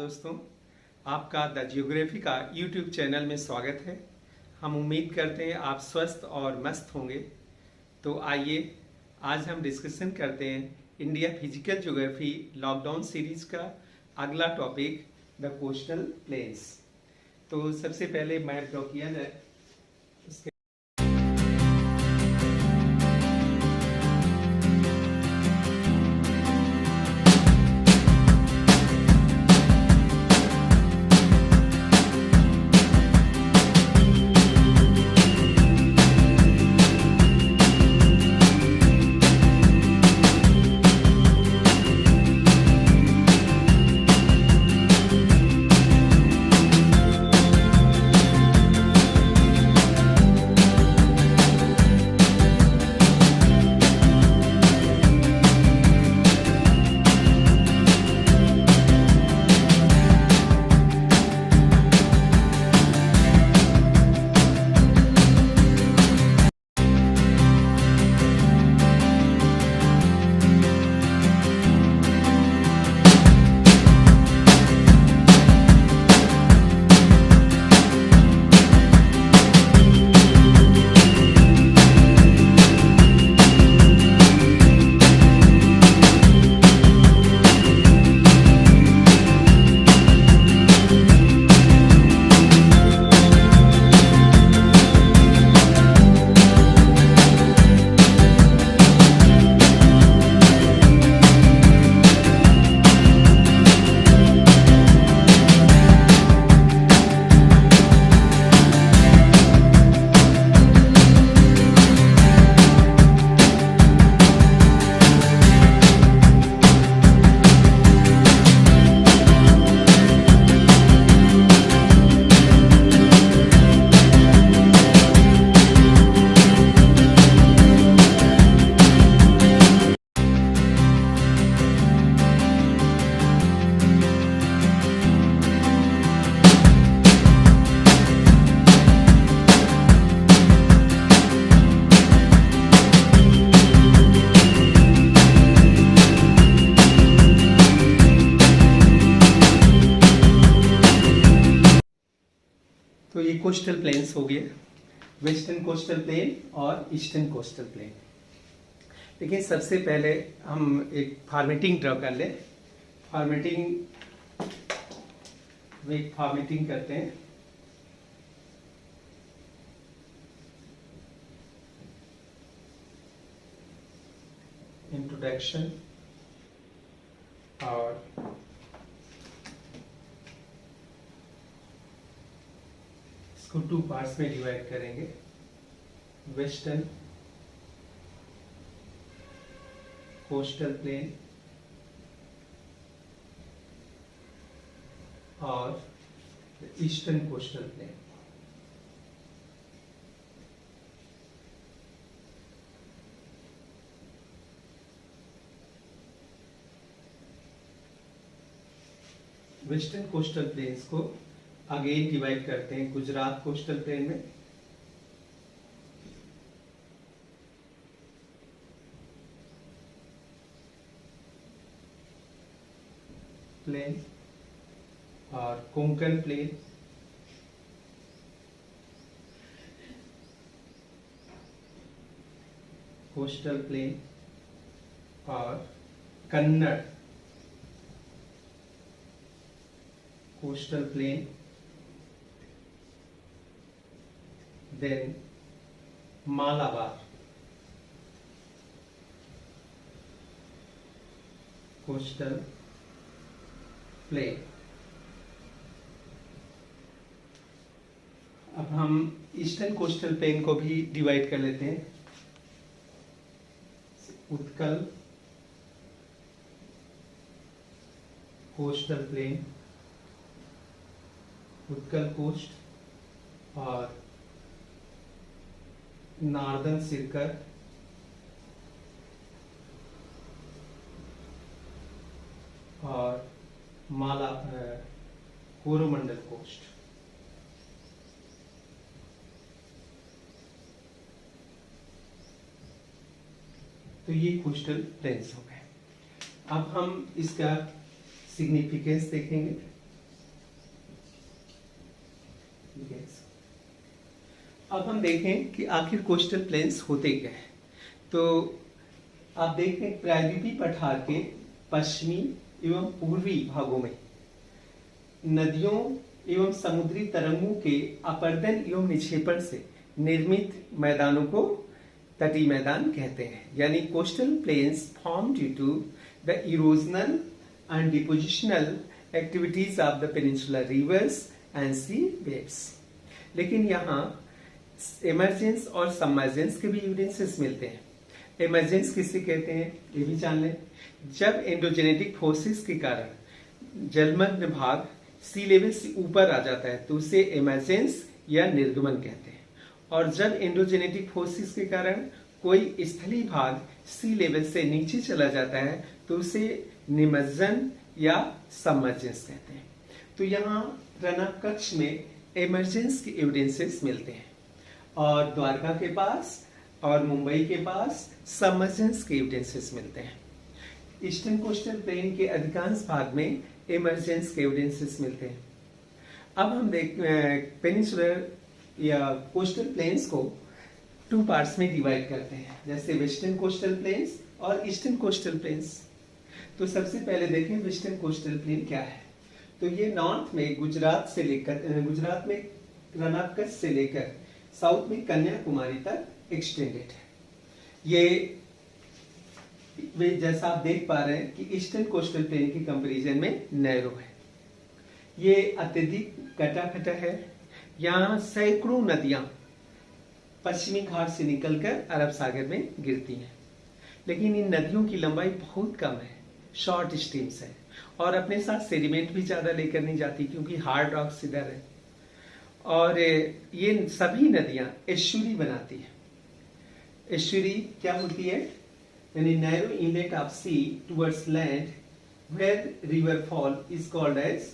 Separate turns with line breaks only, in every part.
दोस्तों, आपका the geography का यूट्यूब चैनल में स्वागत है। हम उम्मीद करते हैं आप स्वस्थ और मस्त होंगे। तो आइए आज हम डिस्कशन करते हैं India physical geography lockdown series का अगला टॉपिक द कोस्टल प्लेन्स। तो सबसे पहले मैप ड्रॉ किया जाए। तो ये कोस्टल प्लेन्स हो गए, वेस्टर्न कोस्टल प्लेन और ईस्टर्न कोस्टल प्लेन। देखिए सबसे पहले हम एक फॉर्मेटिंग ड्रॉ कर लें। फॉर्मेटिंग करते हैं। इंट्रोडक्शन और इसको 2 पार्ट्स में डिवाइड करेंगे। वेस्टर्न कोस्टल प्लेन और eastern coastal plain. Western coastal planes को अगेन डिवाइड करते हैं गुजरात कोस्टल प्लेन में, और कोंकण प्लेन, कोस्टल प्लेन और Kannada coastal plain, then Malabar coastal plain. अब हम ईस्टर्न कोस्टल प्लेन को भी डिवाइड कर लेते हैं। Utkal coastal plain, Utkal coast और नार्दर्न सिरकत और कोरोमंडल कोस्ट। तो ये कोस्टल प्लेन्स हो गए। अब हम इसका सिग्निफिकेंस देखेंगे। गैस। अब हम देखें कि आखिर कोस्टल प्लेन्स होते क्या हैं। तो आप देखें प्रायद्वीपीय पठार के पश्चिमी एवं पूर्वी भागों में नदियों एवं समुद्री तरंगों के अपर्दन एवं निक्षेपण से निर्मित मैदानों को तटीय मैदान कहते हैं। यानी coastal plains form due to the erosional and depositional activities of the peninsular rivers and sea waves. लेकिन यहाँ इमर्जेंस और सबमर्जेंस के भी एविडेंसेस मिलते हैं। इमर्जेंस किसे कहते हैं ये भी जान लें। जब एंडोजेनेटिक फोर्सेस के कारण जलमग्न भाग सी लेवल से ऊपर आ जाता है तो उसे इमर्जेंस या निर्गमन कहते हैं। और जब एंडोजेनेटिक फोर्सेस के कारण कोई स्थलीय भाग सी लेवल से नीचे चला जाता है तो उसे निमज्जन या सबमर्जेंस कहते हैं। तो यहाँ रनअप कक्ष में इमर्जेंस के एविडेंसेस मिलते हैं और द्वारका के पास और मुंबई के पास सबमर्जेंस के एविडेंसेस मिलते हैं। ईस्टर्न कोस्टल प्लेन के अधिकांश भाग में इमर्जेंस के एविडेंसेस मिलते हैं। अब हम पेनिनसुलर या कोस्टल प्लेन्स को 2 पार्ट्स में डिवाइड करते हैं, जैसे वेस्टर्न कोस्टल प्लेन्स और ईस्टर्न कोस्टल प्लेन्स। तो सबसे पहले देखें वेस्टर्न कोस्टल प्लेन क्या है। तो ये नॉर्थ में गुजरात में रनअप कच्छ से लेकर साउथ में कन्याकुमारी तक एक्सटेंडेड है। ये जैसा आप देख पा रहे हैं कि ईस्टर्न कोस्टल प्लेन की कंपैरिजन में नैरो है। ये अत्यधिक कटा है। यहाँ सैकड़ों नदियां पश्चिमी घाट से निकलकर अरब सागर में गिरती हैं, लेकिन इन नदियों की लंबाई बहुत कम है, शॉर्ट स्ट्रीम्स है और अपने साथ सेडिमेंट भी ज्यादा लेकर नहीं जाती क्योंकि हार्ड रॉक्स इधर है। और ये सभी नदियां एस्चुरी बनाती है। एस्चुरी क्या होती है? यानी narrow inlet of sea towards land where river fall is called as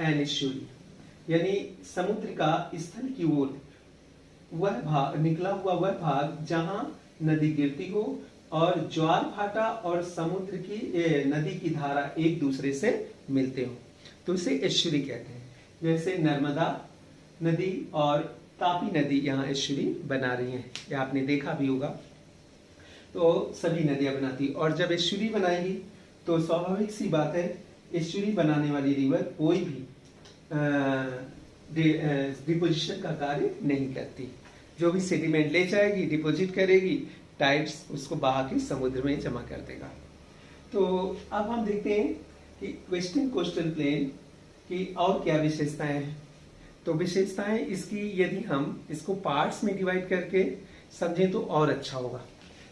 an estuary. यानी समुद्र का स्थल की ओर वह भाग निकला हुआ वह भाग जहां नदी गिरती हो और ज्वार भाटा और समुद्र की नदी की धारा एक दूसरे से मिलते हो तो इसे एस्चुरी कहते हैं। जैसे नर्मदा नदी और तापी नदी यहाँ एस्चुरी बना रही हैं, ये आपने देखा भी होगा। तो सभी नदियां बनाती, और जब एस्चुरी बनाएगी तो स्वाभाविक सी बात है एस्चुरी बनाने वाली रिवर कोई भी डिपोजिशन का कार्य नहीं करती। जो भी सेडिमेंट ले जाएगी डिपोजिट करेगी, टाइड्स उसको बहा के समुद्र में जमा कर देगा। तो अब हम देखते हैं कि वेस्टर्न कोस्टल प्लेन की और क्या विशेषताएं हैं। तो विशेषताएं इसकी यदि हम इसको पार्ट्स में डिवाइड करके समझें तो और अच्छा होगा।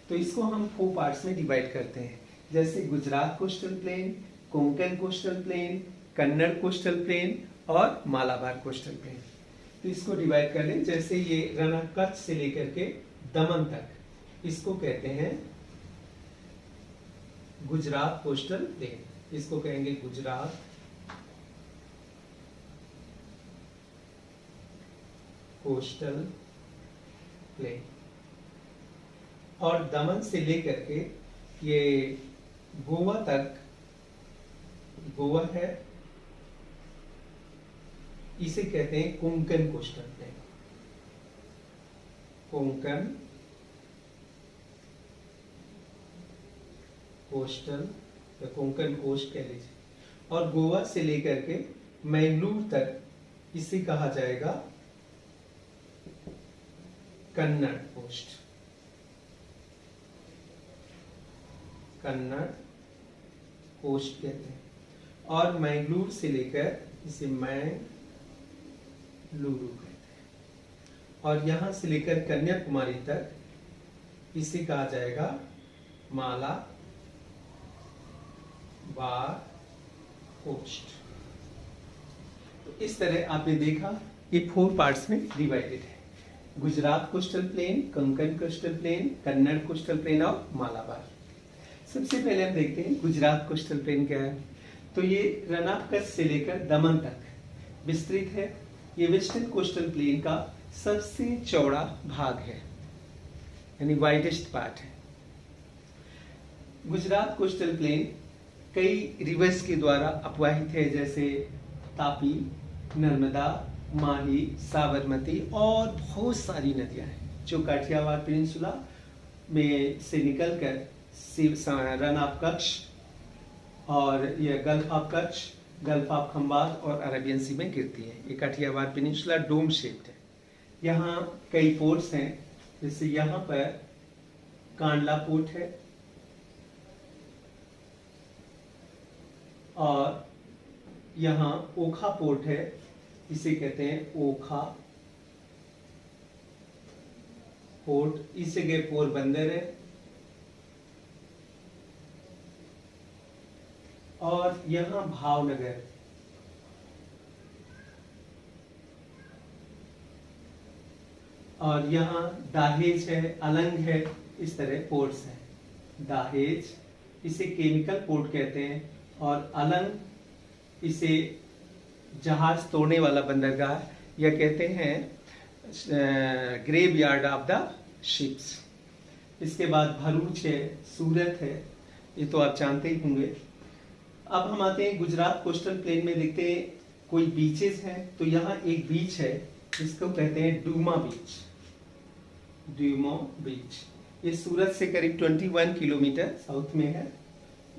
तो इसको हम 4 पार्ट्स में डिवाइड करते हैं, जैसे Gujarat coastal plain, Konkan coastal plain, Kannada coastal plain और मालाबार कोस्टल प्लेन। तो इसको डिवाइड कर लें। जैसे ये रनअप कच्छ से लेकर के दमन तक, इसको कहते हैं गुजरात कोस्टल प्लेन। इसको कहेंगे गुजरात कोस्टल प्लेन। और दमन से लेकर के ये गोवा तक, गोवा है, इसे कहते हैं Konkan coastal plain. Konkan coastal या कोंकण कोस्ट कह लीजिए। और गोवा से लेकर के मैंगलोर तक इसे कहा जाएगा कन्नड़ कोस्ट। कन्नड़ कोस्ट कहते हैं। और मैंगलोर से लेकर इसे मैंगलुरु कहते हैं। और यहां से लेकर कन्याकुमारी तक इसे कहा जाएगा मालाबार कोस्ट। तो इस तरह आपने देखा ये 4 पार्ट्स में डिवाइडेड है। Gujarat coastal plain, Konkan coastal plain, Kannada coastal plain और मालाबार। सबसे पहले हम देखते हैं गुजरात कोस्टल प्लेन क्या है। तो ये रनअप कच्छ से लेकर दमन तक विस्तृत है। ये वेस्टर्न कोस्टल प्लेन का सबसे चौड़ा भाग है, यानी वाइडेस्ट पार्ट है। गुजरात कोस्टल प्लेन कई रिवर्स के द्वारा अपवाहित है, जैसे तापी, नर्मदा, माही, साबरमती और बहुत सारी नदियां हैं जो काठियावाड़ पेनिनसुला में से निकलकर रन ऑफ कच्छ और यह gulf of Kutch, gulf of Khambhat और अरेबियन सी में गिरती है। ये काठियावाड़ पेनिनसुला डोम शेप्ड है। यहाँ कई पोर्ट्स हैं, जैसे यहाँ पर कांडला पोर्ट है और यहाँ ओखा पोर्ट है, इसे कहते हैं ओखा पोर्ट। इस जगह पोरबंदर है और यहाँ भावनगर, और यहाँ दाहेज है, अलंग है, इस तरह पोर्ट्स हैं। दाहेज इसे केमिकल पोर्ट कहते हैं और अलंग इसे जहाज तोड़ने वाला बंदरगाह या कहते हैं graveyard of the ships. इसके बाद भरूच है, सूरत है, ये तो आप जानते ही होंगे। अब हम आते हैं गुजरात कोस्टल प्लेन में, देखते हैं कोई बीचेस हैं। तो यहाँ एक बीच है जिसको कहते हैं डूमा बीच। ड्यूमो बीच ये सूरत से करीब 21 किलोमीटर साउथ में है।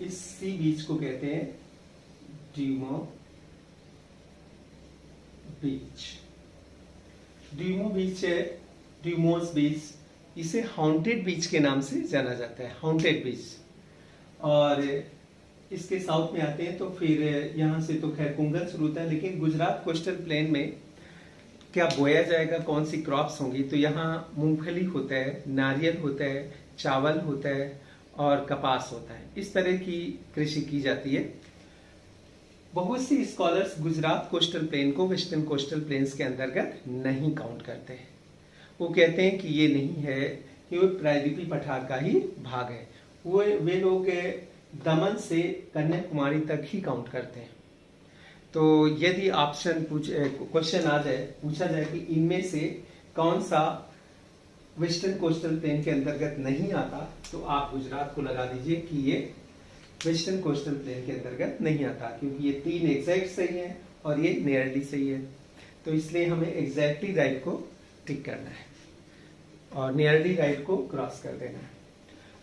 इस सी बीच को कहते हैं ड्यूमो बीच। ड्यूमो बीच है, ड्यूमोस बीच, इसे हाउंटेड बीच के नाम से जाना जाता है, हाउंटेड बीच। और इसके साउथ में आते हैं तो फिर यहाँ से तो खैर कुंगल शुरू होता है, लेकिन गुजरात कोस्टल प्लेन में क्या बोया जाएगा, कौन सी क्रॉप्स होंगी, तो यहाँ मूंगफली होता है, नारियल होता है, चावल होता है और कपास होता है। इस तरह की कृषि की जाती है। बहुत सी स्कॉलर्स गुजरात कोस्टल प्लेन को वेस्टर्न कोस्टल प्लेन्स के अंतर्गत नहीं काउंट करते हैं। वो कहते हैं कि ये नहीं है, कि वो प्रायद्वीपीय पठार का ही भाग है। वे लोग दमन से कन्याकुमारी तक ही काउंट करते हैं। तो यदि क्वेश्चन आ जाए, पूछा जाए कि इनमें से कौन सा वेस्टर्न कोस्टल प्लेन के अंतर्गत नहीं आता, तो आप गुजरात को लगा दीजिए कि ये वेस्टर्न कोस्टल प्लेन के अंतर्गत नहीं आता, क्योंकि ये 3 एग्जैक्ट सही है और ये नियरली सही है। तो इसलिए हमें एग्जैक्टली राइट को टिक करना है और नियरली राइट को क्रॉस कर देना है।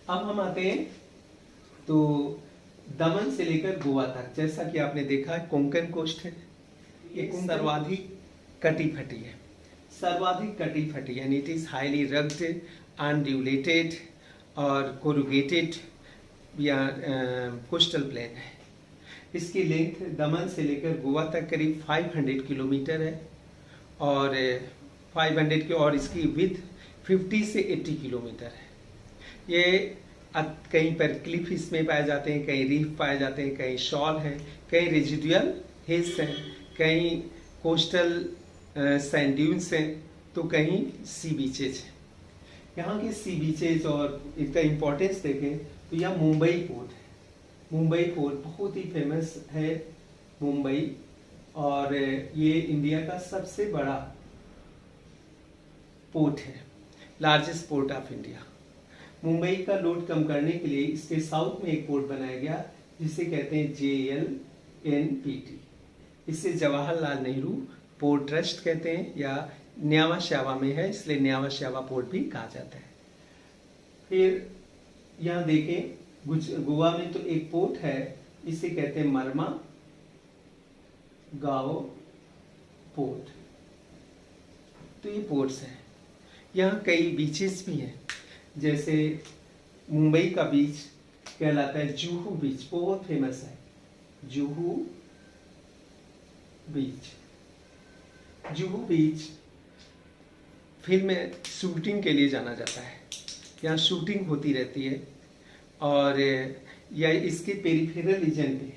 अब हम आते हैं तो दमन से लेकर गोवा तक, जैसा कि आपने देखा है कोंकण कोस्ट है, एक सर्वाधिक कटी फटी है, सर्वाधिक कटी फटी, यानी इट इज हाईली रग्ड, अनड्यूलेटेड और कोरुगेटेड या कोस्टल प्लेन है। इसकी लेंथ दमन से लेकर गोवा तक करीब 500 किलोमीटर है और 500 की, और इसकी विड्थ 50 से 80 किलोमीटर है। ये कहीं पर क्लिफ इसमें पाए जाते हैं, कहीं रीफ पाए जाते हैं, कहीं शॉल है, कहीं रेजिडुअल हिल्स हैं, कहीं कोस्टल सैंड ड्यून्स हैं, तो कहीं सी बीचेज हैं। यहाँ के सी बीचेज और इसका इम्पोर्टेंस देखें तो यह मुंबई पोर्ट है। मुंबई पोर्ट बहुत ही फेमस है मुंबई, और ये इंडिया का सबसे बड़ा पोर्ट है, largest port of India. Mumbai का लोड कम करने के लिए इसके साउथ में एक पोर्ट बनाया गया जिसे कहते हैं JLNPT। इसे जवाहरलाल नेहरू पोर्ट ट्रस्ट कहते हैं, या न्यावा श्यावा में है इसलिए न्यावा श्यावा पोर्ट भी कहा जाता है। फिर यहाँ देखें गोवा में तो एक पोर्ट है, इसे कहते हैं मरमा गाओ पोर्ट। तो ये पोर्ट्स हैं। यहाँ कई बीचेस भी हैं, जैसे मुंबई का बीच कहलाता है जुहू बीच, बहुत फेमस है जुहू बीच। जुहू बीच फिल्म में शूटिंग के लिए जाना जाता है, यहाँ शूटिंग होती रहती है, और यह इसके पेरिफेरल रीजन पे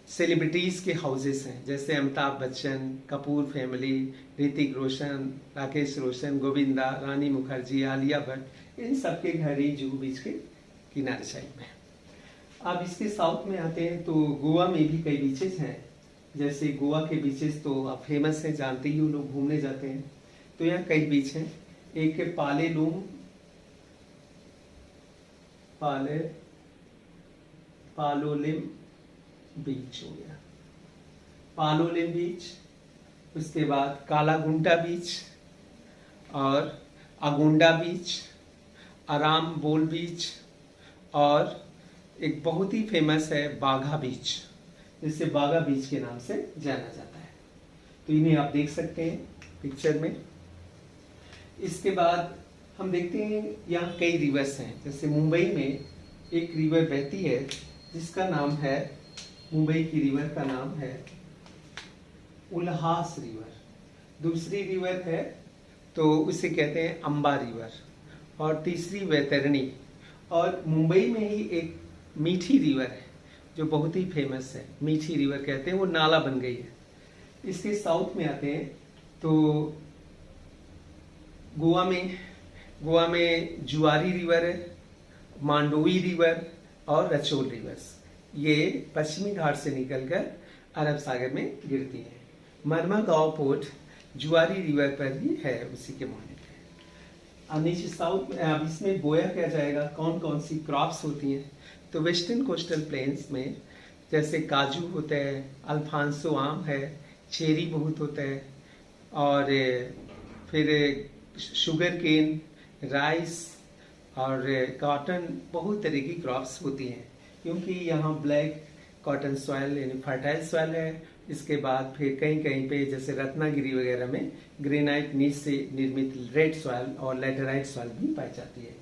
सेलिब्रिटीज के हाउसेस हैं, जैसे अमिताभ बच्चन, कपूर फैमिली, ऋतिक रोशन, राकेश रोशन, गोविंदा, रानी मुखर्जी, आलिया भट्ट, इन सबके घर ही जुहू बीच के किनारे साइड में। अब इसके साउथ में आते हैं तो गोवा में भी कई बीचेस हैं, जैसे गोवा के बीचेस तो आप फेमस हैं, जानते ही हो, लोग घूमने जाते हैं। तो यहाँ कई बीच हैं, एक है पालोलिम बीच हो गया, पालोलिम बीच, उसके बाद कालागुंटा बीच और अगुंडा बीच, आराम बोल बीच, और एक बहुत ही फेमस है बाघा बीच, जिसे बाघा बीच के नाम से जाना जाता है। तो इन्हें आप देख सकते हैं पिक्चर में। इसके बाद हम देखते हैं यहाँ कई रिवर्स हैं। जैसे मुंबई में एक रिवर बहती है जिसका नाम है, मुंबई की रिवर का नाम है उल्हास रिवर। दूसरी रिवर है तो उसे कहते हैं अंबा रिवर, और तीसरी वैतरणी। और मुंबई में ही एक मीठी रिवर है जो बहुत ही फेमस है, मीठी रिवर कहते हैं, वो नाला बन गई है। इसके साउथ में आते हैं तो गोवा में जुआरी रिवर है, मांडोवी रिवर और रचोल रिवर्स। ये पश्चिमी घाट से निकलकर अरब सागर में गिरती है। मरमागांव पोर्ट जुआरी रिवर पर ही है, उसी के माने पे। अब नीचे साउथ में, अब इसमें बोया क्या जाएगा, कौन कौन सी क्रॉप्स होती हैं। तो वेस्टर्न कोस्टल प्लेन्स में जैसे काजू होता है, अल्फांसो आम है, चेरी बहुत होता है, और फिर शुगर केन, राइस और कॉटन, बहुत तरह की क्रॉप्स होती हैं, क्योंकि यहाँ ब्लैक कॉटन सॉइल यानी फर्टाइल सॉइल है। इसके बाद फिर कहीं कहीं पे जैसे रत्नागिरी वगैरह में ग्रेनाइट नीच से निर्मित रेड सॉइल और लैटेराइट सॉइल भी पाई जाती है।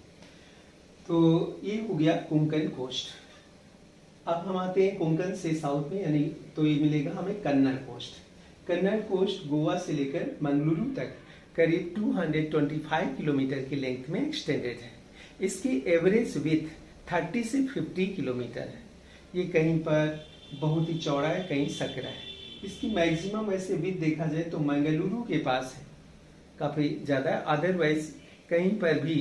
तो ये हो गया कोंकण कोस्ट। अब हम आते हैं कोंकण से साउथ में, यानी तो ये मिलेगा हमें कन्नड़ कोस्ट। कन्नड़ कोस्ट गोवा से लेकर मंगलुरु तक करीब 225 किलोमीटर की लेंथ में एक्सटेंडेड है। इसकी एवरेज विथ 30 से 50 किलोमीटर है। ये कहीं पर बहुत ही चौड़ा है, कहीं सकरा है। इसकी मैक्सिमम वैसे विथ देखा जाए तो मंगलुरु के पास है, काफ़ी ज़्यादा है, अदरवाइज कहीं पर भी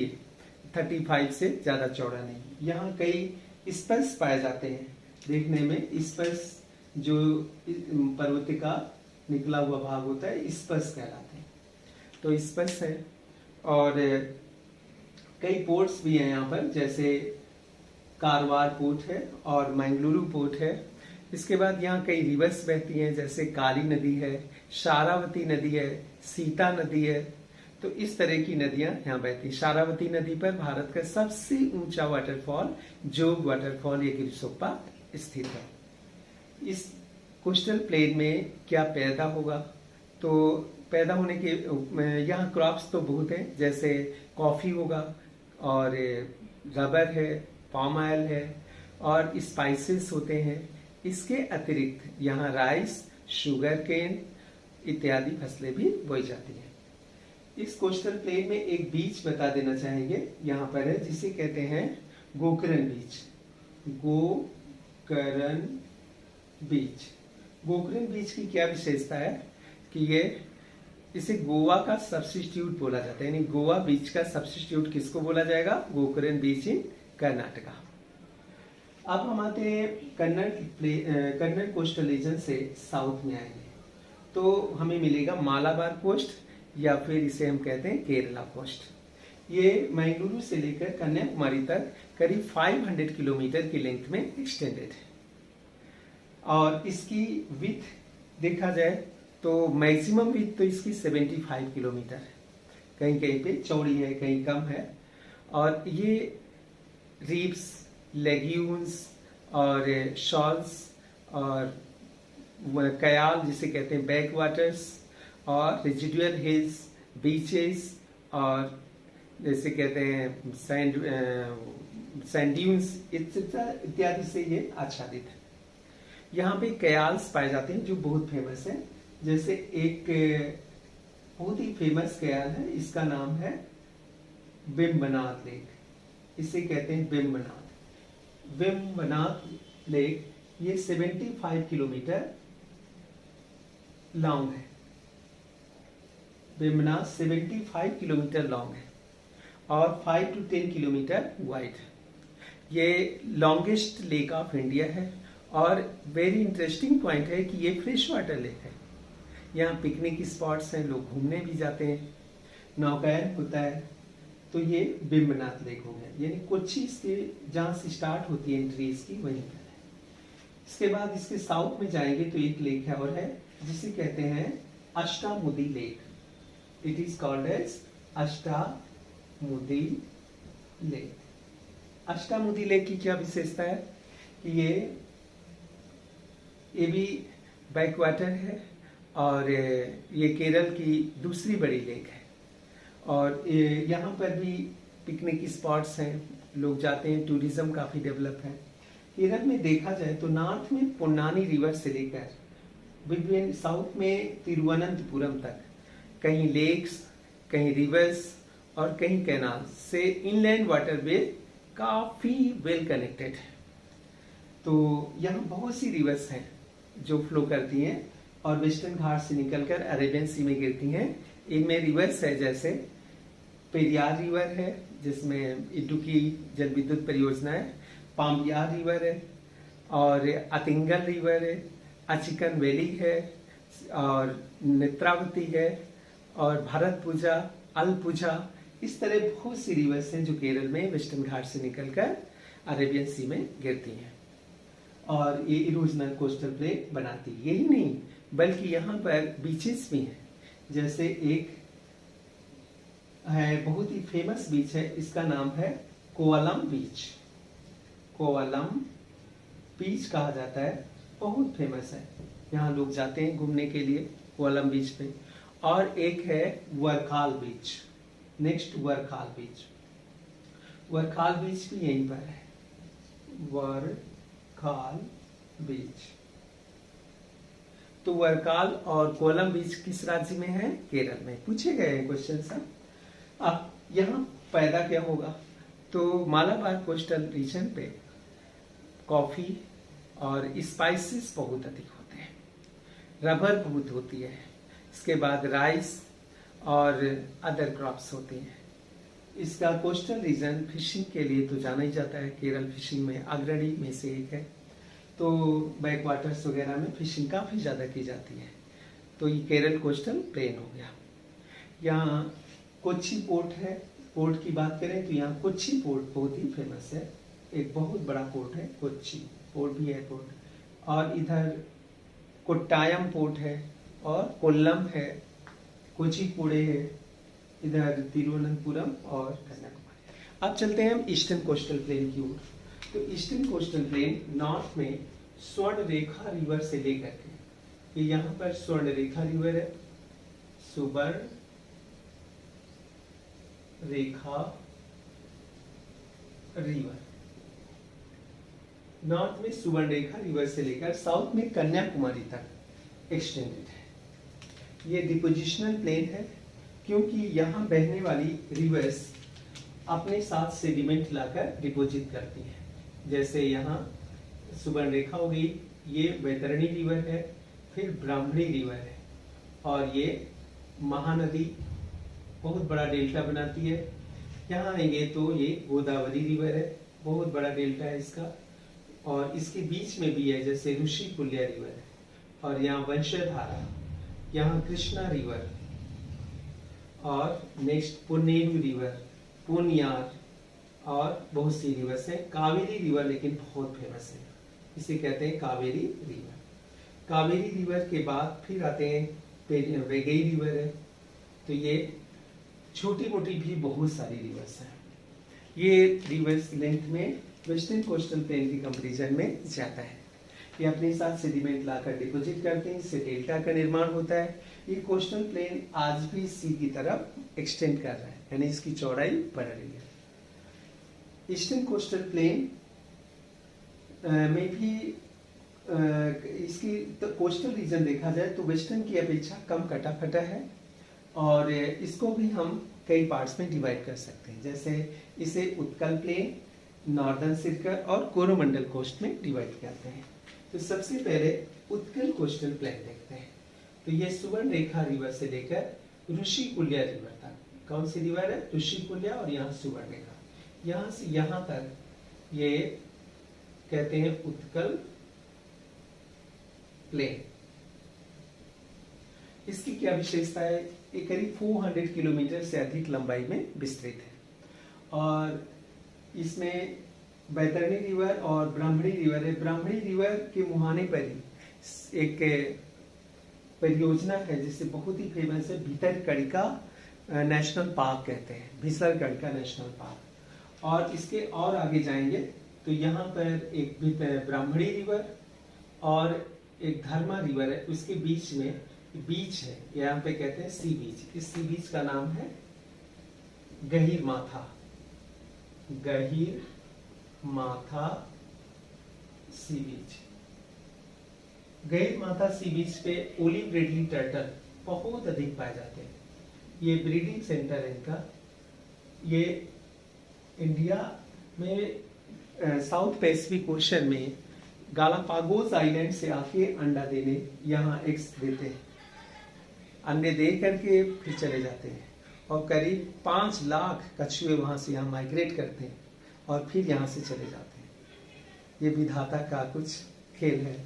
35 से ज़्यादा चौड़ा नहीं। यहाँ कई स्पर्श पाए जाते हैं, देखने में स्पर्श जो पर्वत का निकला हुआ भाग होता है स्पर्श कहलाते हैं। तो स्पर्श है, और कई पोर्ट्स भी हैं यहाँ पर, जैसे कारवार पोर्ट है और मंगलुरु पोर्ट है। इसके बाद यहाँ कई रिवर्स बहती हैं, जैसे काली नदी है, शारावती नदी है, सीता नदी है। तो इस तरह की नदियां यहाँ बहती। शारावती नदी पर भारत का सबसे ऊंचा वाटरफॉल जोग वाटरफॉल ये गिरसोप्पा स्थित है। इस कोस्टल प्लेन में क्या पैदा होगा, तो पैदा होने के यहाँ क्रॉप्स तो बहुत हैं, जैसे कॉफ़ी होगा और रबर है, पाम ऑयल है और स्पाइसेस होते हैं। इसके अतिरिक्त यहाँ राइस, शुगर केन इत्यादि फसलें भी बोई जाती हैं। इस कोस्टल प्लेन में एक बीच बता देना चाहेंगे, यहाँ पर है, जिसे कहते हैं गोकर्ण बीच। गोकर्ण बीच, गोकर्ण बीच की क्या विशेषता है कि ये इसे गोवा का सब्स्टिट्यूट बोला जाता है, यानी गोवा बीच का सब्स्टिट्यूट किसको बोला जाएगा, गोकर्ण बीच इन कर्नाटका। अब हम आते हैं कन्नड़ कोस्टल रीजन से साउथ में आएंगे तो हमें मिलेगा मालाबार कोस्ट, या फिर इसे हम कहते हैं केरला कोस्ट। ये मंगलुरु से लेकर कन्याकुमारी तक करीब 500 किलोमीटर की लेंथ में एक्सटेंडेड है, और इसकी विथ देखा जाए तो मैक्सिमम विथ तो इसकी 75 किलोमीटर है, कहीं कहीं पे चौड़ी है, कहीं कम है। और ये रीफ्स, लेग्यून्स और शॉल्स और कयाल जिसे कहते हैं बैक वाटर्स और रेजिडुअल हिल्स, बीचेस और जैसे कहते हैं सैंड ड्यून्स इत्यादि से ये आच्छादित है। यहाँ पे कयाल्स पाए जाते हैं जो बहुत फेमस है। जैसे एक बहुत ही फेमस कयाल है, इसका नाम है वेम्बनाथ लेक, इसे कहते हैं वेम्बनाथ लेक। ये 75 किलोमीटर लॉन्ग है। वेम्बनाथ 75 किलोमीटर लॉन्ग है और 5 to 10 किलोमीटर वाइड है। ये लॉन्गेस्ट लेक ऑफ इंडिया है, और वेरी इंटरेस्टिंग पॉइंट है कि ये फ्रेश वाटर लेक है। यहाँ पिकनिक स्पॉट्स हैं, लोग घूमने भी जाते हैं, नौकायन होता है। तो ये वेम्बनाथ लेक हो गया, यानी कोच्चि से जहाँ से स्टार्ट होती है एंट्री इसकी, वहीं पर है। इसके बाद इसके साउथ में जाएंगे तो एक लेक है और है जिसे कहते हैं Ashtamudi lake. It is called as Ashtamudi lake. Ashtamudi lake की क्या विशेषता है कि ये भी बैकवाटर है और ये केरल की दूसरी बड़ी लेक है और यहाँ पर भी पिकनिक स्पॉट्स हैं, लोग जाते हैं, टूरिज्म काफ़ी डेवलप है। केरल में देखा जाए तो नॉर्थ में पोन्नानी रिवर से लेकर विभिन्न साउथ में तिरुवनंतपुरम तक कहीं लेक्स, कहीं रिवर्स और कहीं कैनाल से इनलैंड वाटरवे काफ़ी वेल कनेक्टेड है। तो यहाँ बहुत सी रिवर्स हैं जो फ्लो करती हैं और वेस्टर्न घाट से निकलकर अरेबियन सी में गिरती हैं। इनमें रिवर्स है जैसे पेरियार रिवर है जिसमें इडुक्की जल विद्युत परियोजना है, पाम्बियार रिवर है और अतिंगल रिवर है, अचिकन वैली है और नेत्रावती है और भरतपुजा, अलपुजा, इस तरह बहुत सी रिवर्स हैं जो केरल में वेस्टर्न घाट से निकलकर अरेबियन सी में गिरती हैं और ये इरोजनल कोस्टल प्लेन बनाती है। यही नहीं बल्कि यहाँ पर बीचेस भी हैं, जैसे एक है बहुत ही फेमस बीच है, इसका नाम है कोवलम बीच। कोवलम बीच कहा जाता है, बहुत फेमस है, यहाँ लोग जाते हैं घूमने के लिए कोवलम बीच पे। और एक है वर्खाल बीच, नेक्स्ट वर्खाल बीच। वर्खाल बीच भी यहीं पर है, वर्खाल बीच। तो वर्काल और कोवलम बीच किस राज्य में है? केरल में। पूछे गए हैं क्वेश्चन सब। अब यहाँ पैदा क्या होगा? तो मालाबार कोस्टल रीजन पे कॉफी और स्पाइसेस बहुत अधिक होते हैं, रबर बहुत होती है, इसके बाद राइस और अदर क्रॉप्स होती हैं। इसका कोस्टल रीजन फिशिंग के लिए तो जाना ही जाता है, केरल फिशिंग में अग्रणी में से एक है। तो बैक वाटर्स वगैरह में फिशिंग काफ़ी ज़्यादा की जाती है। तो ये केरल कोस्टल प्लेन हो गया। यहाँ कोच्चि पोर्ट है, पोर्ट की बात करें तो यहाँ कोच्चि पोर्ट बहुत ही फेमस है, एक बहुत बड़ा पोर्ट है कोच्चि पोर्ट भी एयरपोर्ट। और इधर कोट्टायम पोर्ट है और कोल्लम है, कोचिपुड़े है, इधर तिरुवनंतपुरम और कन्याकुमारी। अब चलते हैं हम ईस्टर्न कोस्टल प्लेन की ओर। तो ईस्टर्न कोस्टल प्लेन नॉर्थ में स्वर्ण रेखा रिवर से लेकर के, ये यहाँ पर स्वर्ण रेखा रिवर है, सुवर्ण रेखा रिवर, नॉर्थ में सुवर्ण रेखा रिवर से लेकर साउथ में कन्याकुमारी तक एक्सटेंडेड है। ये डिपोजिशनल प्लेन है क्योंकि यहाँ बहने वाली रिवर्स अपने साथ सेडिमेंट लाकर डिपोजिट करती हैं। जैसे यहाँ सुवर्ण रेखा हो गई, ये वैतरणी रिवर है, फिर ब्राह्मणी रिवर है और ये महानदी बहुत बड़ा डेल्टा बनाती है। यहाँ आएंगे तो ये गोदावरी रिवर है, बहुत बड़ा डेल्टा है इसका, और इसके बीच में भी है जैसे ऋषिकुल्या रिवर है, और यहाँ वंशधारा, यहाँ कृष्णा रिवर, और नेक्स्ट पुनेरू रिवर, पुनियार, और बहुत सी रिवर्स है। कावेरी रिवर लेकिन बहुत फेमस है, इसे कहते हैं कावेरी रिवर। कावेरी रिवर के बाद फिर आते हैं वैगई रिवर है। तो ये छोटी मोटी भी बहुत सारी रिवर्स हैं। ये रिवर्स लेंथ में वेस्टर्न कोस्टल प्लेन की कंपैरिजन में ज्यादा है। ये अपने साथ सेडिमेंट लाकर डिपोजिट करते हैं, इससे डेल्टा का निर्माण होता है। ये कोस्टल प्लेन आज भी सी की तरफ एक्सटेंड कर रहा है, यानी इसकी चौड़ाई बढ़ रही है। ईस्टर्न कोस्टल प्लेन में भी इसकी तो कोस्टल रीजन देखा जाए तो वेस्टर्न की अपेक्षा कम कटा फटा है, और इसको भी हम कई पार्ट्स में डिवाइड कर सकते हैं। जैसे इसे उत्कल प्लेन, नॉर्दर्न सर्कल और कोरोमंडल कोस्ट में डिवाइड करते हैं। तो सबसे पहले उत्कल कोस्टल प्लेन देखते हैं। तो ये सुवर्ण रेखा रिवर से लेकर ऋषिकुल्या रिवर तक, कौन सी रिवर है? ऋषिकुल्या, और यहाँ सुवर्ण रेखा, यहाँ से यहाँ तक ये कहते हैं उत्कल प्लेन। इसकी क्या विशेषता है? ये करीब 400 किलोमीटर से अधिक लंबाई में विस्तृत है, और इसमें बैतरणी रिवर और ब्राह्मणी रिवर है। ब्राह्मणी रिवर के मुहाने पर ही एक परियोजना है जिसे बहुत ही फेमस है, भितरकणिका नेशनल पार्क कहते हैं, भितरकणिका नेशनल पार्क। और इसके और आगे जाएंगे तो यहाँ पर एक ब्राह्मणी रिवर और एक धर्मा रिवर है, उसके बीच में बीच है, यहाँ पे कहते हैं सी बीच। इस सी बीच का नाम है गहीर माथा, गहीर माथा सी बीच। गहीर माथा सी बीच पे ओलिव रिडली टर्टल बहुत अधिक पाए जाते हैं। ये ब्रीडिंग सेंटर है इनका। ये इंडिया में साउथ पैसिफिक ओशन में गालापागोस आइलैंड से आके अंडा देने यहाँ एग्स देते हैं। अंडे दे करके फिर चले जाते हैं और करीब 5 लाख कछुए वहां से यहाँ माइग्रेट करते हैं और फिर यहाँ से चले जाते हैं। ये विधाता का कुछ खेल है।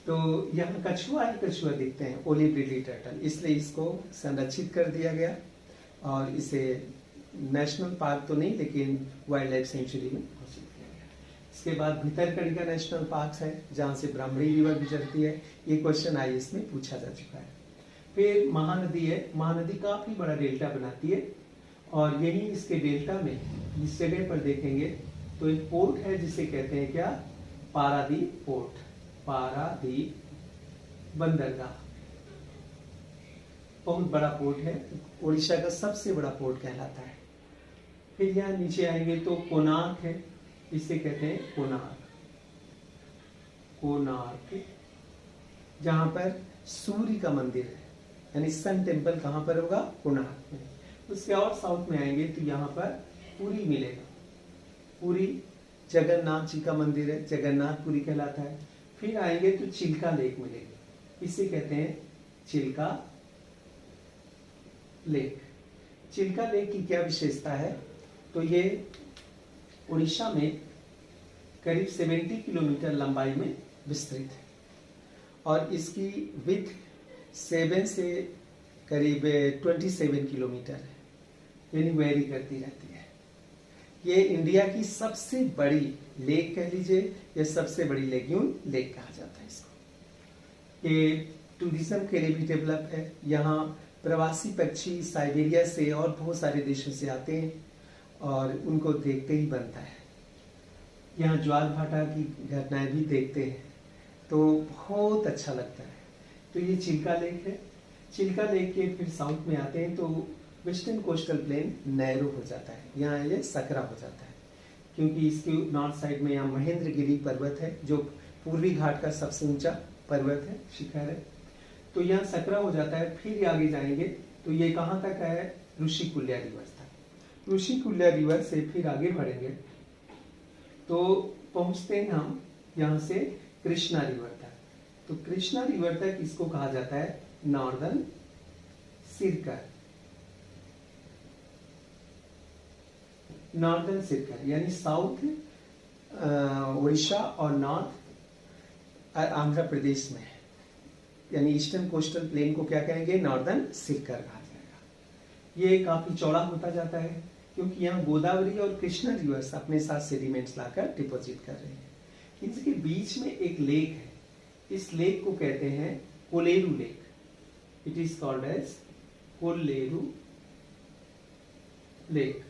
तो यहाँ कछुआ ही कछुआ दिखते हैं, ओलिव रिडली टर्टल, इसलिए इसको संरक्षित कर दिया गया और इसे नेशनल पार्क तो नहीं लेकिन वाइल्ड लाइफ सेंचुरी में घोषित किया गया। इसके बाद भितरकणिका नेशनल पार्क है जहाँ से ब्राह्मणी रिवर गुजरती है। ये क्वेश्चन IAS में पूछा जा चुका है। फिर महानदी है, महानदी काफी बड़ा डेल्टा बनाती है और यही इसके डेल्टा में इस जगह पर देखेंगे तो एक पोर्ट है जिसे कहते हैं क्या, पारादीप पोर्ट, पारादीप बंदरगाह। बहुत बड़ा पोर्ट है, उड़ीसा का सबसे बड़ा पोर्ट कहलाता है। फिर यहाँ नीचे आएंगे तो कोणार्क है, इसे कहते हैं कोणार्क, कोणार्क जहां पर सूर्य का मंदिर है, यानी सन टेम्पल कहां पर होगा, कोणार्क में। उसके और साउथ में आएंगे तो यहाँ पर पुरी मिलेगा, पुरी जगन्नाथ जी का मंदिर है, जगन्नाथपुरी कहलाता है। फिर आएंगे तो चिल्का लेक मिलेगी, इसे कहते हैं चिल्का लेक। चिल्का लेक की क्या विशेषता है, तो ये उड़ीसा में करीब 70 किलोमीटर लंबाई में विस्तृत है और इसकी विड्थ 7 से करीब 27 किलोमीटर है, यानी वेरी करती रहती है। ये इंडिया की सबसे बड़ी लेक कह लीजिए, या सबसे बड़ी लेग्यून लेक कहा जाता है इसको। ये टूरिज्म के लिए भी डेवलप है। यहाँ प्रवासी पक्षी साइबेरिया से और बहुत सारे देशों से आते हैं और उनको देखते ही बनता है। यहाँ ज्वार भाटा की घटनाएं भी देखते हैं तो बहुत अच्छा लगता है। तो ये चिल्का लेक है। चिल्का लेक के फिर साउथ में आते हैं तो वेस्टर्न कोस्टल प्लेन नैरो हो जाता है, यहाँ ये सकरा हो जाता है क्योंकि इसके नॉर्थ साइड में यहाँ महेंद्रगिरी पर्वत है जो पूर्वी घाट का सबसे ऊंचा पर्वत है, शिखर है। तो यहाँ सकरा हो जाता है। फिर आगे जाएंगे तो ये कहाँ तक है, ऋषिकुल्या रिवर तक। ऋषिकुल्या रिवर से फिर आगे बढ़ेंगे तो पहुंचते हैं हम यहाँ से कृष्णा रिवर तक। तो कृष्णा रिवर तक इसको कहा जाता है नॉर्दर्न सिरकर, नॉर्दर्न सिरकर यानी साउथ उड़ीसा और नॉर्थ आंध्र प्रदेश में है, यानी ईस्टर्न कोस्टल प्लेन को क्या कहेंगे, नॉर्दर्न सिरकर कहा जाएगा। ये काफी चौड़ा होता जाता है क्योंकि यहाँ गोदावरी और कृष्णा रिवर्स अपने साथ सेडिमेंट्स लाकर डिपॉजिट कर रहे हैं। इनके बीच में एक लेक है, इस लेक को कहते हैं Kolleru lake. It is called as Kolleru lake.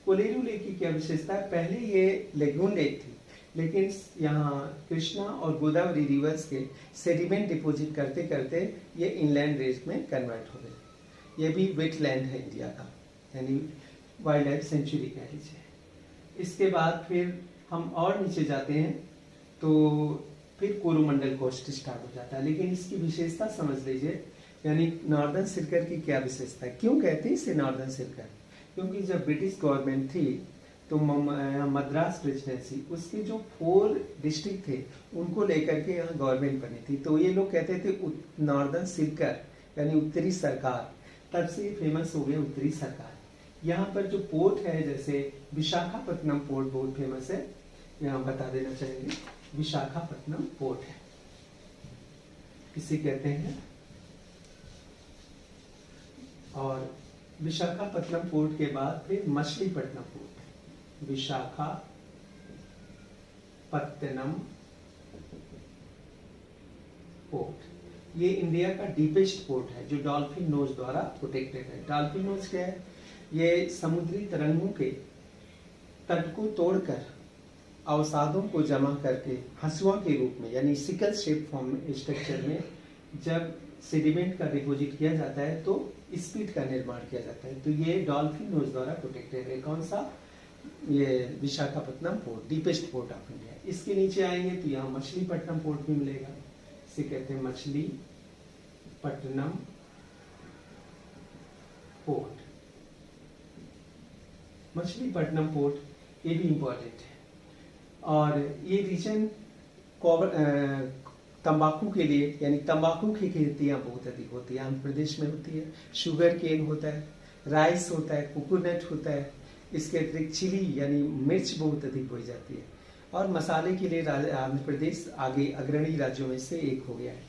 Kolleru lake की क्या विशेषता है, पहले ये लेगून लेक थी लेकिन यहाँ कृष्णा और गोदावरी रिवर्स के सेडिमेंट डिपॉजिट करते करते ये इनलैंड रेंज में कन्वर्ट हो गए। ये भी वेटलैंड है इंडिया का, यानी वाइल्ड लाइफ सेंचुरी कह लीजिए। इसके बाद फिर हम और नीचे जाते हैं तो फिर कोरोमंडल कोस्ट स्टार्ट हो जाता है। लेकिन इसकी विशेषता समझ लीजिए, यानी नॉर्दर्न सिरकर की क्या विशेषता है, क्यों कहते हैं इसे नॉर्दर्न सिरकर, क्योंकि जब ब्रिटिश गवर्नमेंट थी तो मद्रास प्रेसिडेंसी उसके जो 4 डिस्ट्रिक्ट थे उनको लेकर के यहाँ गवर्नमेंट बनी थी। तो ये लोग कहते थे नॉर्दर्न सिरकर यानी उत्तरी सरकार, तब से फेमस हो गए उत्तरी सरकार। यहाँ पर जो पोर्ट है जैसे विशाखापट्टनम पोर्ट बहुत फेमस है, यहाँ बता देना चाहेंगे विशाखापट्टनम पोर्ट है, किसे कहते हैं। और विशाखापट्टनम पोर्ट के बाद फिर मछलीपट्टनम पोर्ट, विशाखापट्टनम पोर्ट। ये इंडिया का डीपेस्ट पोर्ट है जो डॉल्फिन नोज द्वारा प्रोटेक्टेड है। डॉल्फिन नोज क्या है? ये समुद्री तरंगों के तट को तोड़कर अवसादों को जमा करके हसुआ के रूप में यानी सिकल शेप फॉर्म स्ट्रक्चर में जब सेडिमेंट का डिपोजिट किया जाता है तो स्पीड का निर्माण किया जाता है। तो ये डॉल्फिन नोज द्वारा प्रोटेक्टेड है। कौन सा? ये Visakhapatnam port, deepest port of India. इसके नीचे आएंगे तो यहाँ मछलीपट्टनम पोर्ट भी मिलेगा। इसे कहते हैं मछलीपट्टनम पोर्ट। मछलीपट्टनम पोर्ट ये भी इंपॉर्टेंट है। और ये रीजन तंबाकू के लिए यानी तंबाकू की खेतियां बहुत अधिक होती है। आंध्र प्रदेश में होती है। शुगर केन होता है, राइस होता है, कोकोनट होता है। इसके अतिरिक्त चिली यानी मिर्च बहुत अधिक बोई जाती है। और मसाले के लिए आंध्र प्रदेश आगे अग्रणी राज्यों में से एक हो गया है।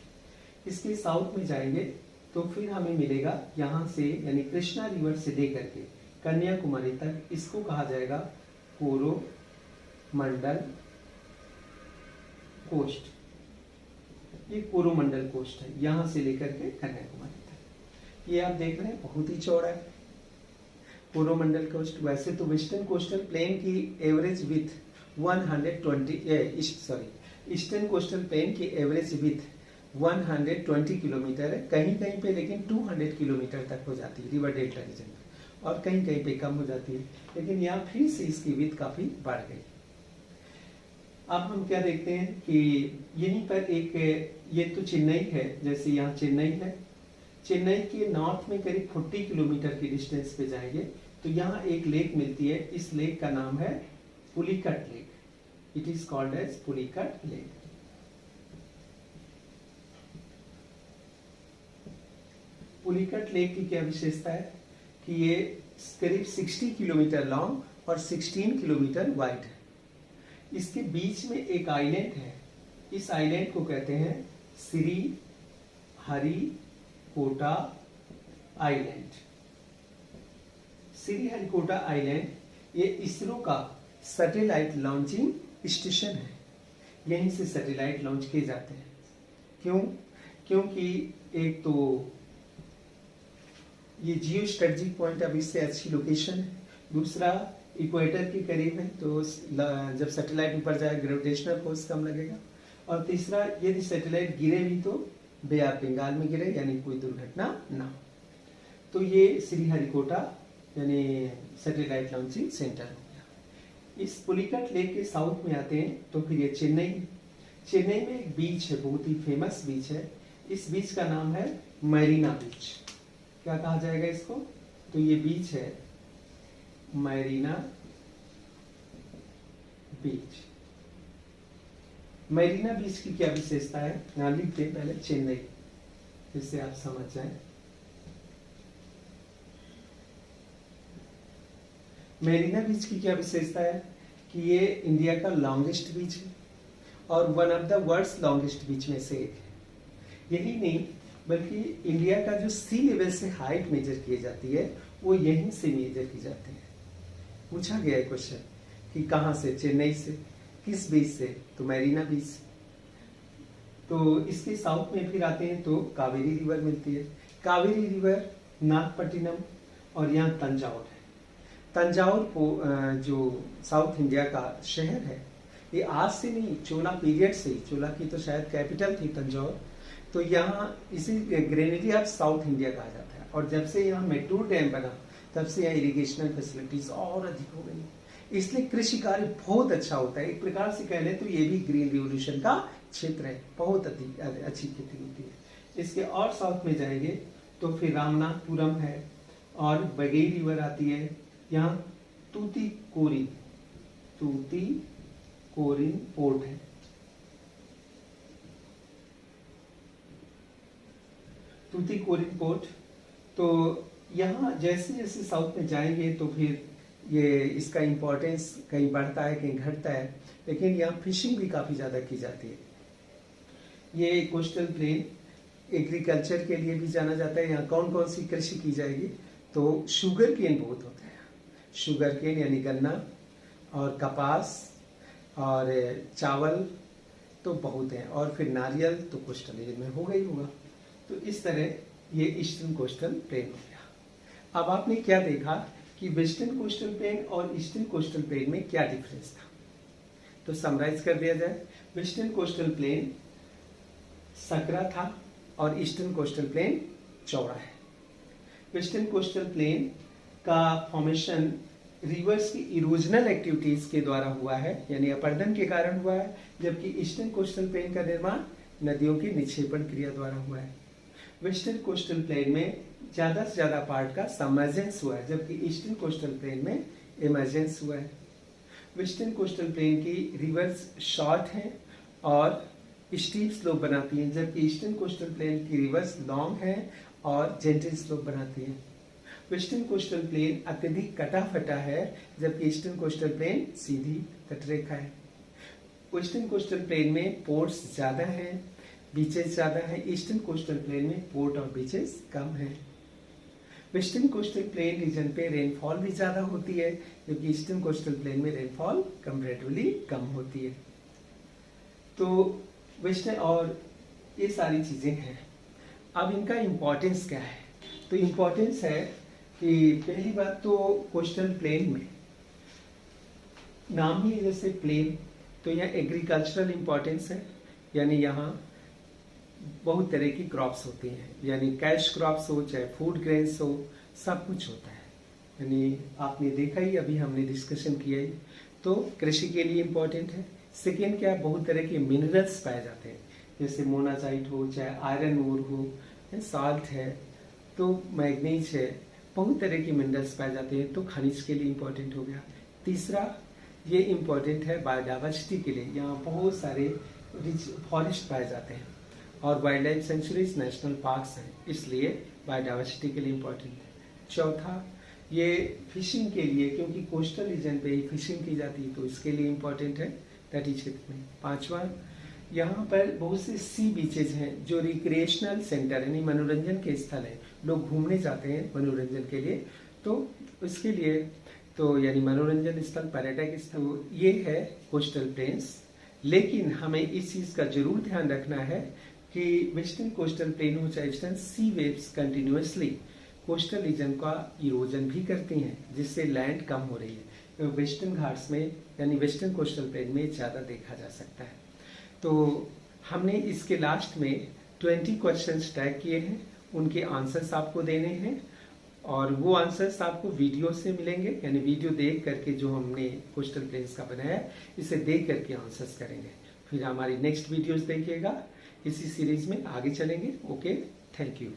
इसके साउथ में जाएंगे तो फिर हमें मिलेगा यहाँ से यानी कृष्णा रिवर से लेकर के कन्याकुमारी तक, इसको कहा जाएगा कोरोमंडल कोस्ट। ये कोरोमंडल कोस्ट है, यहाँ से लेकर के कन्याकुमारी तक। ये आप देख रहे हैं बहुत ही चौड़ा है कोरोमंडल कोस्ट। वैसे तो वेस्टर्न कोस्टल प्लेन की average with 120 eastern coastal plain की एवरेज विथ 120 किलोमीटर है, कहीं कहीं पे लेकिन 200 किलोमीटर तक हो जाती है रिवर डेल्टा रीजन में, और कहीं कहीं पे कम हो जाती है। लेकिन यहाँ फिर से इसकी विथ काफी बढ़ गई। अब हम क्या देखते हैं कि यहीं पर एक, ये तो चेन्नई है, जैसे यहाँ चेन्नई है, चेन्नई के नॉर्थ में करीब 40 किलोमीटर की डिस्टेंस पे जाएंगे तो यहाँ एक लेक मिलती है। इस लेक का नाम है Pulicat lake. It is called as Pulicat lake. Pulicat lake की क्या विशेषता है कि ये करीब 60 किलोमीटर लॉन्ग और 16 किलोमीटर वाइड है। इसके बीच में एक आइलैंड है। इस आइलैंड को कहते हैं श्री हरिकोटा आइलैंड। श्री हरिकोटा आइलैंड ये इसरो का सैटेलाइट लॉन्चिंग स्टेशन है। यहीं से सैटेलाइट लॉन्च किए जाते हैं। क्यों? क्योंकि एक तो ये जियो स्ट्रेटेजिक पॉइंट अब इससे अच्छी लोकेशन है, दूसरा इक्वेटर के करीब है तो जब सैटेलाइट ऊपर जाए ग्रेविटेशनल फोर्स कम लगेगा, और तीसरा यदि सैटेलाइट गिरे भी तो बे ऑफ बंगाल में गिरे यानी कोई दुर्घटना ना हो। तो ये श्रीहरिकोटा यानी सैटेलाइट लॉन्चिंग सेंटर हो गया। इस पुलिकट लेक के साउथ में आते हैं तो फिर ये चेन्नई। चेन्नई में एक बीच है, बहुत ही फेमस बीच है। इस बीच का नाम है मैरीना बीच। क्या कहा जाएगा इसको? तो ये बीच है मैरीना बीच। मैरीना बीच की क्या विशेषता है? यहां लिखते पहले चेन्नई, जिससे आप समझ जाएं। मैरीना बीच की क्या विशेषता है कि ये इंडिया का लॉन्गेस्ट बीच है और one of the world's longest beach में से एक है। यही नहीं बल्कि इंडिया का जो सी लेवल से हाइट मेजर की जाती है वो यहीं से मेजर की जाती है। पूछा गया है क्वेश्चन कि कहां से? चेन्नई से। किस बीच से? तो मैरीना बीच। तो इसके साउथ में फिर आते हैं तो कावेरी रिवर मिलती है। कावेरी रिवर नागपट्टिनम और यहाँ तंजाउर है। तंजाउर जो साउथ इंडिया का शहर है, ये आज से नहीं, चोला पीरियड से ही, चोला की तो शायद कैपिटल थी तंजाउर, तो यहाँ इसी ग्रेनरी ऑफ साउथ इंडिया कहा जाता है। और जब से यहाँ मेट्रो डैम बना तब से यहाँ इरिगेशनल फैसिलिटीज और अधिक हो गई, इसलिए कृषि कार्य बहुत अच्छा होता है। एक प्रकार से कह लें तो ये भी ग्रीन रिवोल्यूशन का क्षेत्र है, बहुत अधिक अच्छी खेती होती है। इसके और साउथ में जाएंगे तो फिर रामनाथपुरम है और बगेई रिवर आती है। यहाँ तूतीकोरिन पोर्ट है। तूतीकोरिन पोर्ट। तो यहाँ जैसे जैसे साउथ में जाएंगे तो फिर ये इसका इम्पोर्टेंस कहीं बढ़ता है कहीं घटता है, लेकिन यहाँ फिशिंग भी काफ़ी ज़्यादा की जाती है। ये कोस्टल प्लेन एग्रीकल्चर के लिए भी जाना जाता है। यहाँ कौन कौन सी कृषि की जाएगी? तो शुगर केन बहुत होता है। शुगर केन यानी गन्ना, और कपास और चावल तो बहुत हैं, और फिर नारियल तो कोस्टल एरिया में होगा ही होगा। तो इस तरह ये ईस्टर्न कोस्टल प्लेन हो गया। अब आपने क्या देखा कि वेस्टर्न कोस्टल प्लेन और ईस्टर्न कोस्टल प्लेन में क्या डिफरेंस था। तो समराइज कर दिया जाए, वेस्टर्न कोस्टल प्लेन सकरा था और ईस्टर्न कोस्टल प्लेन चौड़ा है। वेस्टर्न कोस्टल प्लेन का फॉर्मेशन रिवर्स की इरोजनल एक्टिविटीज के द्वारा हुआ है, यानी अपरदन के कारण हुआ है, जबकि ईस्टर्न कोस्टल प्लेन का निर्माण नदियों के निक्षेपण क्रिया द्वारा हुआ है। वेस्टर्न कोस्टल प्लेन में ज्यादा से ज्यादा पार्ट का सबमर्जेंस हुआ है, जबकि ईस्टर्न कोस्टल प्लेन में इमर्जेंस हुआ है। वेस्टर्न कोस्टल प्लेन की रिवर्स शॉर्ट है और स्टीप स्लोप बनाती है, जबकि ईस्टर्न कोस्टल प्लेन की रिवर्स लॉन्ग है और जेंटल स्लोप बनाती है। वेस्टर्न कोस्टल प्लेन अत्यधिक कटा फटा है, जबकि ईस्टर्न कोस्टल प्लेन सीधी तटरेखा है। वेस्टर्न कोस्टल प्लेन में पोर्ट्स ज्यादा हैं, बीचेस ज्यादा हैं। ईस्टर्न कोस्टल प्लेन में पोर्ट और बीचेस कम हैं। वेस्टर्न कोस्टल प्लेन रीजन पे रेनफॉल भी ज्यादा होती है, जबकि ईस्टर्न कोस्टल प्लेन में रेनफॉल कंपैरेटिवली कम होती है। तो वेस्टर्न और ये सारी चीजें हैं। अब इनका इम्पोर्टेंस क्या है? तो इम्पोर्टेंस है कि पहली बात तो कोस्टल प्लेन में नाम ही जैसे प्लेन, तो यहाँ एग्रीकल्चरल इम्पोर्टेंस है, यानी यहाँ बहुत तरह की क्रॉप्स होती हैं, यानी कैश क्रॉप्स हो चाहे फूड ग्रेन्स हो, सब कुछ होता है। यानी आपने देखा ही, अभी हमने डिस्कशन किया ही, तो कृषि के लिए इम्पोर्टेंट है। सेकेंड क्या, बहुत तरह के मिनरल्स पाए जाते हैं, जैसे मोनाजाइट हो चाहे आयरन ओर हो, साल्ट है तो मैग्नीज है, बहुत तरह के मिनरल्स पाए जाते हैं, तो खनिज के लिए इम्पोर्टेंट हो गया। तीसरा ये इम्पोर्टेंट है बायोडाइवर्सिटी के लिए, यहाँ बहुत सारे रिच फॉरेस्ट पाए जाते हैं और wild life sanctuaries national parks हैं, इसलिए बायोडाइवर्सिटी के लिए इम्पोर्टेंट है। चौथा ये फिशिंग के लिए, क्योंकि कोस्टल रीजन पे ही फिशिंग की जाती है, तो इसके लिए इम्पोर्टेंट है तटीय क्षेत्र में। पांचवा, यहाँ पर बहुत से सी बीचेज हैं जो रिक्रिएशनल सेंटर यानी मनोरंजन के स्थल हैं, लोग घूमने जाते हैं मनोरंजन के लिए, तो इसके लिए तो यानी मनोरंजन स्थल, पर्यटक स्थल, ये है कोस्टल प्लेन्स। लेकिन हमें इस चीज का जरूर ध्यान रखना है कि वेस्टर्न कोस्टल प्लेन हो चाहे ईस्टर्न, सी वेव्स कंटिन्यूअसली कोस्टल रीजन का इरोजन भी करती हैं, जिससे लैंड कम हो रही है। वेस्टर्न घाट्स में यानी वेस्टर्न कोस्टल प्लेन में ज्यादा देखा जा सकता है। तो हमने इसके लास्ट में 20 क्वेश्चंस टैग किए हैं, उनके आंसर्स आपको देने हैं और वो आंसर्स आपको वीडियो से मिलेंगे, यानी वीडियो देख करके जो हमने कोस्टल प्लेन्स का बनाया है, इसे देख करके आंसर्स करेंगे। फिर हमारी नेक्स्ट वीडियोस देखिएगा, इसी सीरीज में आगे चलेंगे। Okay, thank you.